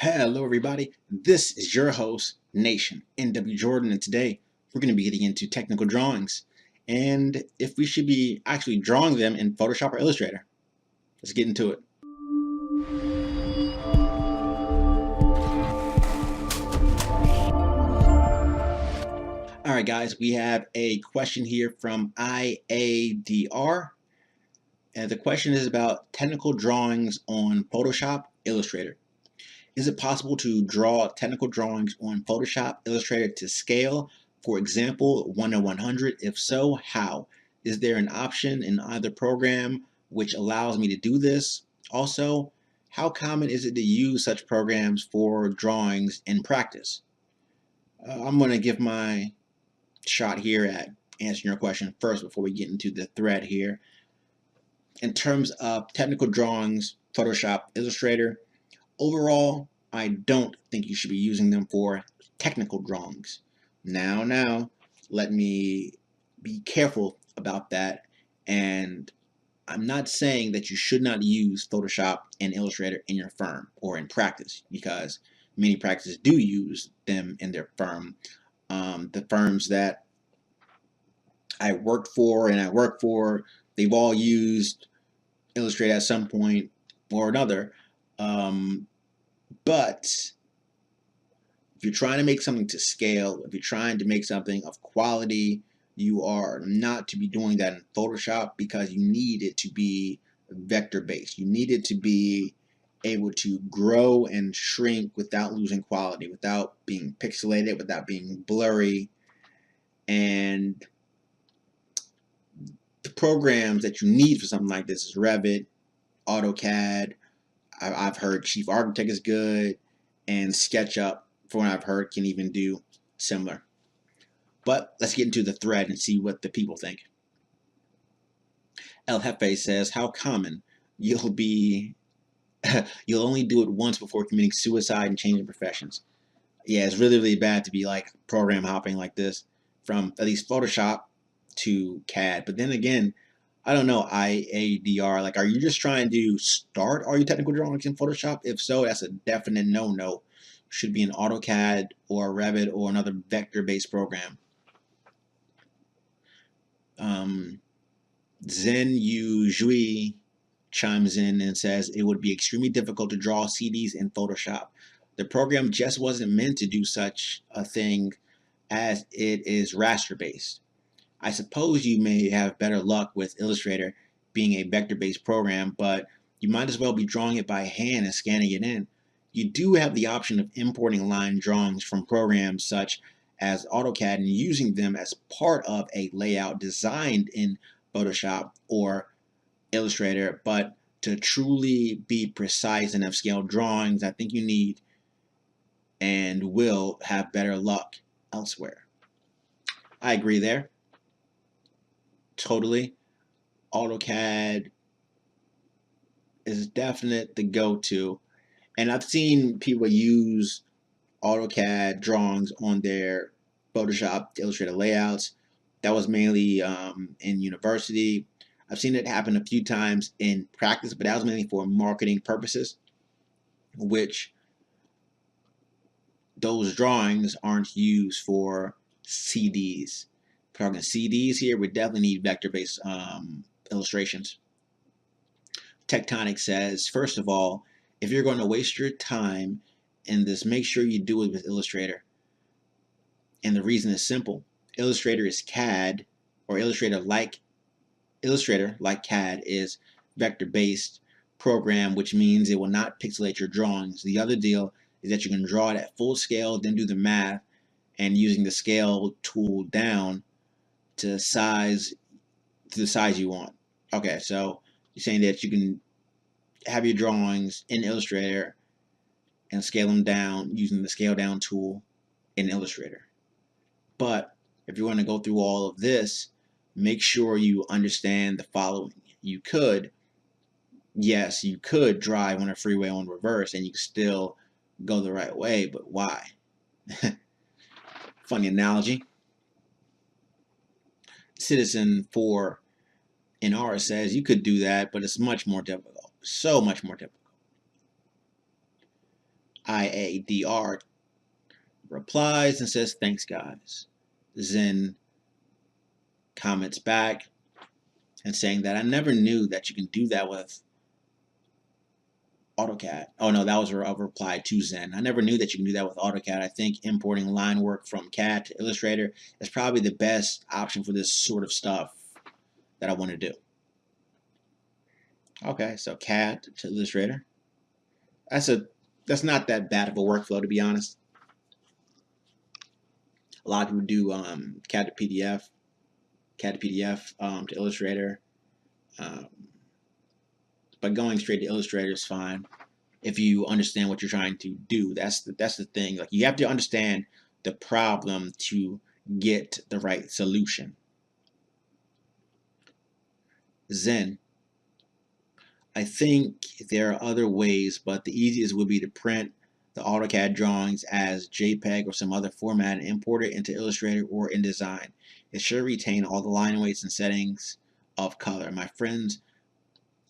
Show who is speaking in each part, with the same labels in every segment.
Speaker 1: Hello everybody, this is your host, Nation, NW Jordan, and today we're going to be getting into technical drawings and if we should be actually drawing them in Photoshop or Illustrator. Let's get into it. Alright guys, we have a question here from IADR, and the question is about technical drawings on Photoshop, Illustrator. Is it possible to draw technical drawings on Photoshop Illustrator to scale? For example, 1:100? If so, how? Is there an option in either program which allows me to do this? Also, how common is it to use such programs for drawings in practice? I'm going to give my shot here at answering your question first before we get into the thread here. In terms of technical drawings, Photoshop Illustrator, overall, I don't think you should be using them for technical drawings. Now, let me be careful about that, and I'm not saying that you should not use Photoshop and Illustrator in your firm or in practice, because many practices do use them in their firm. The firms that I worked for and I work for, they've all used Illustrator at some point or another. But if you're trying to make something to scale, if you're trying to make something of quality, you are not to be doing that in Photoshop, because you need it to be vector based. You need it to be able to grow and shrink without losing quality, without being pixelated, without being blurry. And the programs that you need for something like this is Revit, AutoCAD. I've heard Chief Architect is good, and SketchUp, from what I've heard, can even do similar. But let's get into the thread and see what the people think. El Jefe says, how common? You'll only do it once before committing suicide and changing professions. Yeah, it's really bad to be like program hopping like this from at least Photoshop to CAD. But then again, I don't know, IADR, like, are you just trying to start all your technical drawings in Photoshop? If so, that's a definite no-no. Should be an AutoCAD or Revit or another vector-based program. Zen Yu Jui chimes in and says it would be extremely difficult to draw CDs in Photoshop. The program just wasn't meant to do such a thing, as it is raster-based. I suppose you may have better luck with Illustrator being a vector-based program, but you might as well be drawing it by hand and scanning it in. You do have the option of importing line drawings from programs such as AutoCAD and using them as part of a layout designed in Photoshop or Illustrator, but to truly be precise and have scale drawings, I think you need and will have better luck elsewhere. I agree there. Totally. AutoCAD is definite the go-to, and I've seen people use AutoCAD drawings on their Photoshop Illustrator layouts. That was mainly in university. I've seen it happen a few times in practice, but that was mainly for marketing purposes, which those drawings aren't used for CDs. If we're talking CDs here, we definitely need vector-based illustrations. Tectonic says, first of all, if you're going to waste your time in this, make sure you do it with Illustrator. And the reason is simple. Illustrator is CAD, or Illustrator like CAD is vector-based program, which means it will not pixelate your drawings. The other deal is that you can draw it at full scale, then do the math, and using the scale tool down to the size you want. Okay, so you're saying that you can have your drawings in Illustrator and scale them down using the scale down tool in Illustrator. But if you want to go through all of this, make sure you understand the following. You could drive on a freeway on reverse and you can still go the right way, but why? Funny analogy. Citizen 4 in R says you could do that, but it's much more difficult. So much more difficult. IADR replies and says, thanks guys. Zen comments back and saying that I never knew that you can do that with AutoCAD. Oh no, that was a reply to Zen. I never knew that you can do that with AutoCAD. I think importing line work from CAD to Illustrator is probably the best option for this sort of stuff that I want to do. Okay, so CAD to Illustrator. That's not that bad of a workflow, to be honest. A lot of people do CAD to PDF, to Illustrator. But going straight to Illustrator is fine if you understand what you're trying to do. That's the thing. Like, you have to understand the problem to get the right solution. Zen. I think there are other ways, but the easiest would be to print the AutoCAD drawings as JPEG or some other format and import it into Illustrator or InDesign. It should retain all the line weights and settings of color. My friends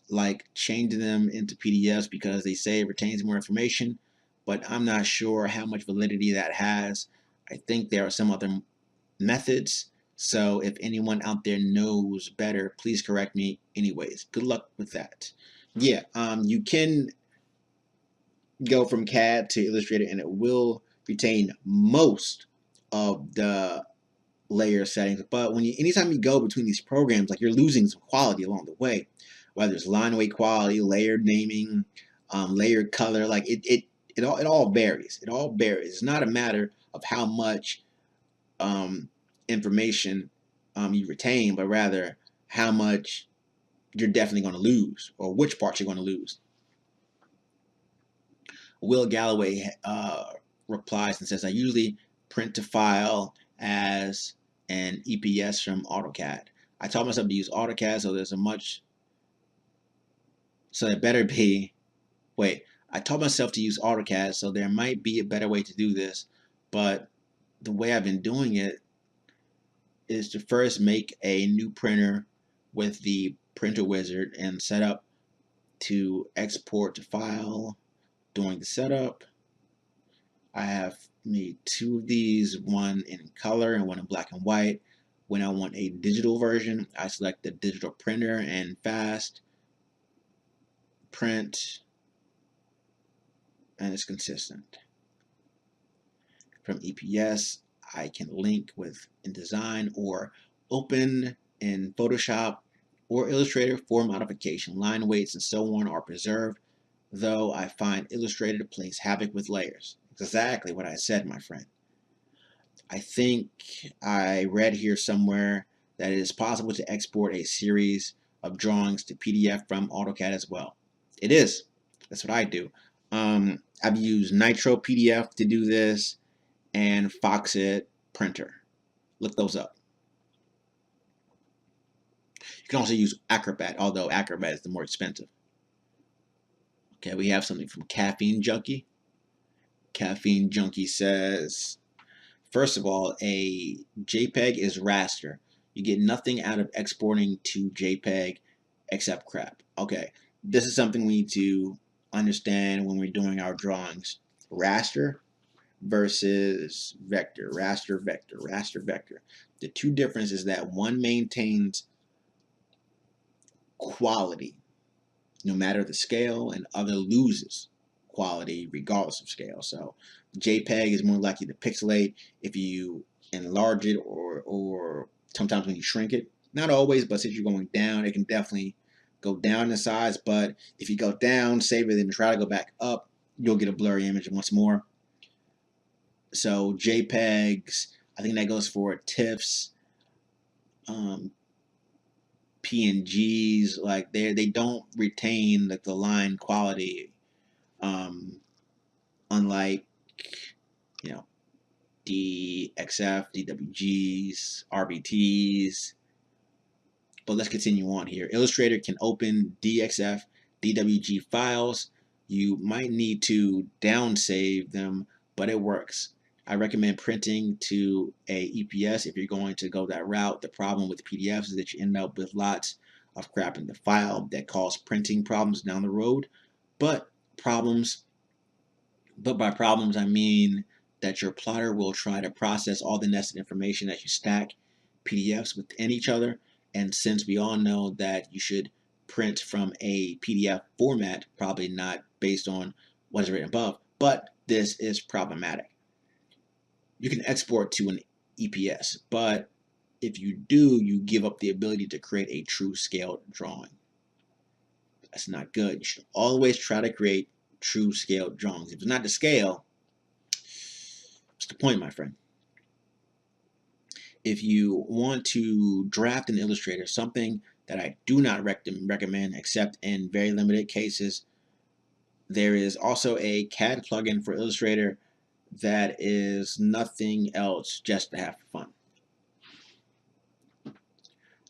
Speaker 1: like changing them into PDFs because they say it retains more information, but I'm not sure how much validity that has. I think there are some other methods, so if anyone out there knows better, please correct me. Anyways, good luck with that. Yeah, you can go from CAD to Illustrator and it will retain most of the layer settings, but anytime you go between these programs, like, you're losing some quality along the way, whether it's line weight quality, layered naming, layered color. Like, it all varies. It all varies. It's not a matter of how much information you retain, but rather how much you're definitely going to lose, or which parts you're going to lose. Will Galloway replies and says, I usually print to file as an EPS from AutoCAD. I taught myself to use AutoCAD, so it better be, I taught myself to use AutoCAD, so there might be a better way to do this, but the way I've been doing it is to first make a new printer with the printer wizard and set up to export to file. During the setup, I have made two of these, one in color and one in black and white. When I want a digital version, I select the digital printer and fast print, and it's consistent. From EPS, I can link with InDesign or open in Photoshop or Illustrator for modification. Line weights and so on are preserved, though I find Illustrator plays havoc with layers. Exactly what I said, my friend. I think I read here somewhere that it is possible to export a series of drawings to PDF from AutoCAD as well. It is. That's what I do. I've used Nitro PDF to do this and Foxit Printer. Look those up. You can also use Acrobat, although Acrobat is the more expensive. Okay, we have something from Caffeine Junkie. Caffeine Junkie says, first of all, a JPEG is raster. You get nothing out of exporting to JPEG except crap. Okay, this is something we need to understand when we're doing our drawings. Raster versus vector. Raster, vector. Raster, vector. The two differences is that one maintains quality no matter the scale, and other loses quality regardless of scale. So JPEG is more likely to pixelate if you enlarge it, or sometimes when you shrink it. Not always, but since you're going down, it can definitely go down in size. But if you go down, save it, and try to go back up, you'll get a blurry image once more. So JPEGs, I think that goes for TIFFs, PNGs, like they don't retain the line quality, unlike, you know, DXF, DWGs, RBTs. But let's continue on here. Illustrator can open DXF, DWG files. You might need to downsave them, but it works. I recommend printing to a EPS if you're going to go that route. The problem with PDFs is that you end up with lots of crap in the file that cause printing problems down the road. But problems But by problems, I mean that your plotter will try to process all the nested information as you stack PDFs within each other. And since we all know that you should print from a PDF format, probably not based on what is written above, but this is problematic. You can export to an EPS, but if you do, you give up the ability to create a true scale drawing. That's not good. You should always try to create true scale drawings. If it's not to scale, what's the point, my friend? If you want to draft an Illustrator, something that I do not recommend except in very limited cases, there is also a CAD plugin for Illustrator that is nothing else just to have fun.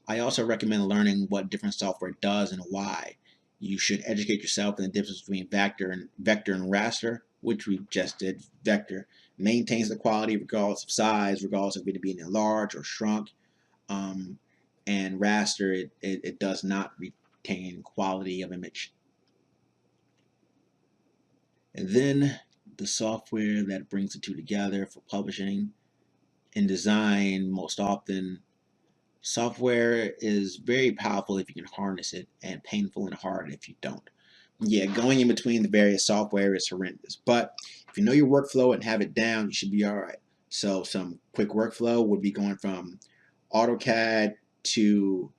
Speaker 1: I also recommend learning what different software does and why. You should educate yourself in the difference between vector and raster, which we just did. Vector maintains the quality regardless of size, regardless of it being enlarged or shrunk. And raster, it does not retain quality of image. And then the software that brings the two together for publishing and design, most often software is very powerful if you can harness it, and painful and hard if you don't. Yeah, going in between the various software is horrendous, but if you know your workflow and have it down, you should be all right. So some quick workflow would be going from AutoCAD to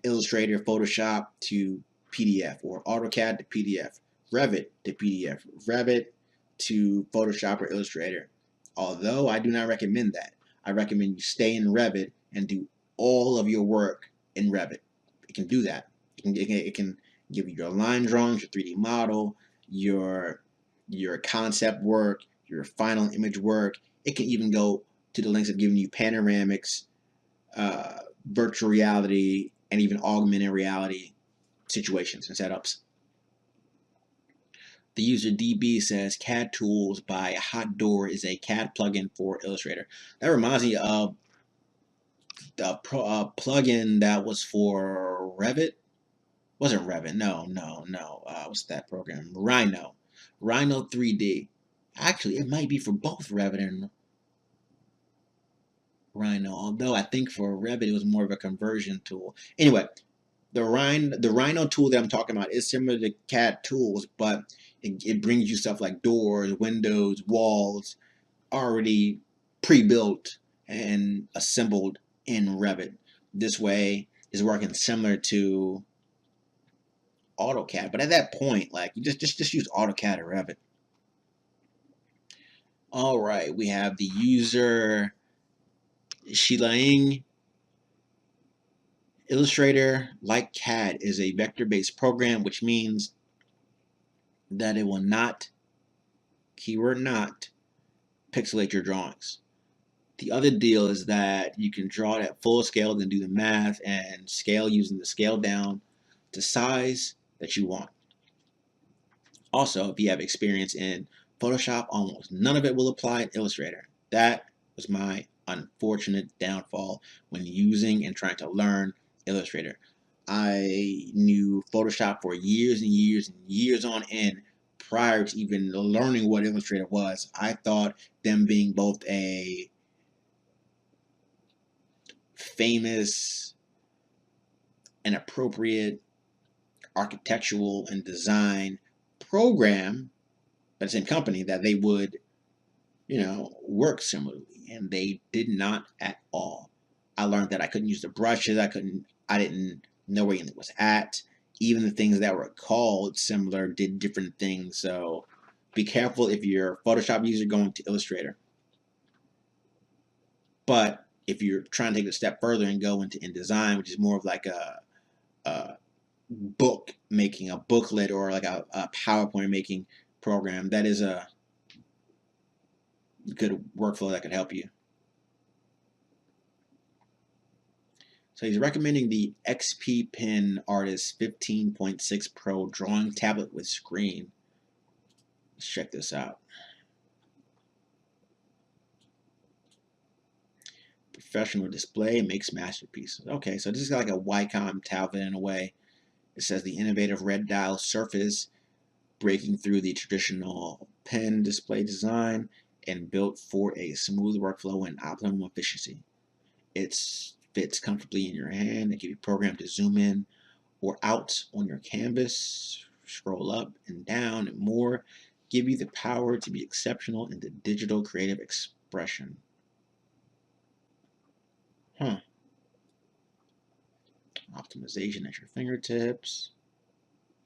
Speaker 1: Illustrator, Photoshop to PDF, or AutoCAD to PDF, Revit to PDF, Revit to Photoshop or Illustrator. Although I do not recommend that. I recommend you stay in Revit and do all of your work in Revit. It can do that. It can give you your line drawings, your 3D model, your concept work, your final image work. It can even go to the lengths of giving you panoramics, virtual reality, and even augmented reality situations and setups. The user DB says CAD Tools by Hot Door is a CAD plugin for Illustrator. That reminds me of the plugin that was for Revit. Wasn't Revit? No. What's that program? Rhino 3D. Actually, it might be for both Revit and Rhino. Although I think for Revit it was more of a conversion tool. Anyway, the Rhino tool that I'm talking about is similar to CAD tools, but it brings you stuff like doors, windows, walls, already pre-built and assembled in Revit. This way is working similar to AutoCAD, but at that point, like, you just use AutoCAD or Revit. All right, we have the user Shilaing. Illustrator, like CAD, is a vector-based program, which means that it will not, keyword not, pixelate your drawings. The other deal is that you can draw it at full scale, then do the math and scale using the scale down to size that you want. Also, if you have experience in Photoshop, almost none of it will apply in Illustrator. That was my unfortunate downfall when using and trying to learn Illustrator. I knew Photoshop for years and years and years on end prior to even learning what Illustrator was. I thought them being both a famous and appropriate architectural and design program by the same company, that they would, work similarly, and they did not at all. I learned that I couldn't use the brushes. I didn't know where anything was at. Even the things that were called similar did different things. So be careful if you're a Photoshop user going to Illustrator. But if you're trying to take it a step further and go into InDesign, which is more of like a book making, a booklet, or like a PowerPoint making program, that is a good workflow that could help you. So he's recommending the XP Pen Artist 15.6 Pro drawing tablet with screen. Let's check this out. Professional display makes masterpieces. Okay, so this is like a Wacom tablet in a way. It says the innovative red dial surface breaking through the traditional pen display design and built for a smooth workflow and optimum efficiency. It fits comfortably in your hand. It can be programmed to zoom in or out on your canvas, scroll up and down and more, give you the power to be exceptional in the digital creative expression. Optimization at your fingertips.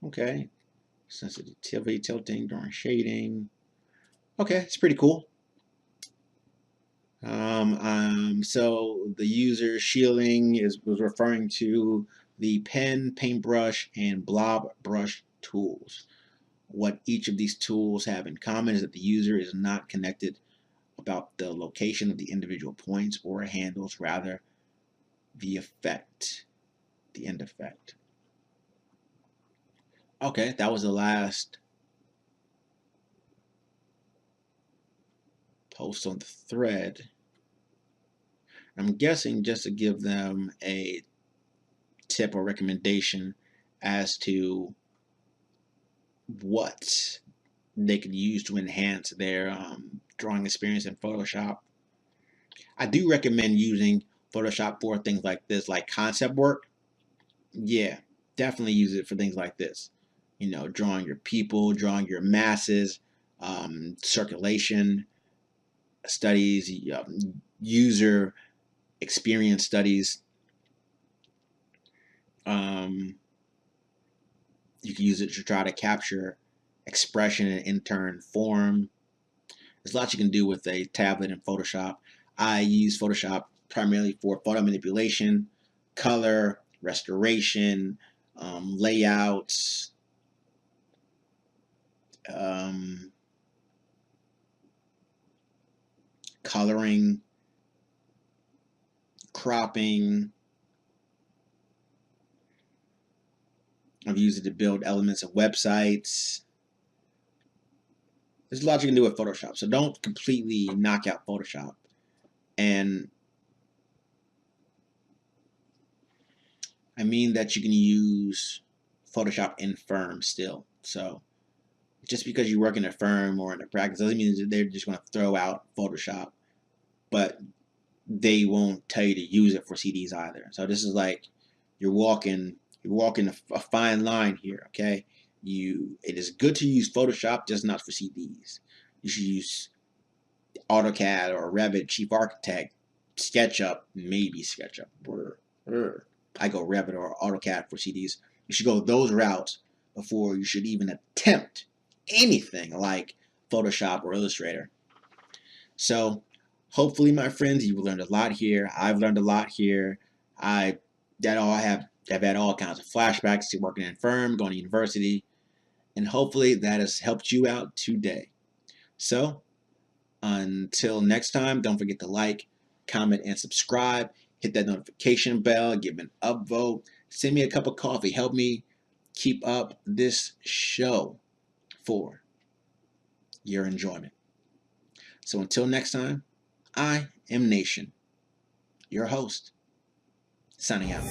Speaker 1: Okay. Sensitivity tilting during shading. Okay, it's pretty cool. So the user shielding was referring to the pen, paintbrush, and blob brush tools. What each of these tools have in common is that the user is not connected about the location of the individual points or handles, rather the effect, the end effect. Okay, that was the last post on the thread. I'm guessing just to give them a tip or recommendation as to what they could use to enhance their drawing experience in Photoshop. I do recommend using Photoshop for things like this, like concept work. Yeah, definitely use it for things like this. You know, drawing your people, drawing your masses, circulation studies, user experience studies. You can use it to try to capture expression and in turn form. There's lots you can do with a tablet in Photoshop. I use Photoshop primarily for photo manipulation, color, restoration, layouts, coloring, cropping. I've used it to build elements of websites. There's a lot you can do with Photoshop, so don't completely knock out Photoshop. And I mean that you can use Photoshop in firm still. So just because you work in a firm or in a practice doesn't mean that they're just going to throw out Photoshop, but they won't tell you to use it for CDs either. So this is like you're walking a fine line here, okay? It is good to use Photoshop, just not for CDs. You should use AutoCAD or Revit, Chief Architect, SketchUp, maybe SketchUp. I go Revit or AutoCAD for CDs. You should go those routes before you should even attempt anything like Photoshop or Illustrator. So hopefully, my friends, you've learned a lot here. I've learned a lot here. I've had all kinds of flashbacks to working in a firm, going to university, and hopefully that has helped you out today. So until next time, don't forget to like, comment, and subscribe. Hit that notification bell, give an upvote, send me a cup of coffee. Help me keep up this show for your enjoyment. So until next time, I am Nation, your host, signing out.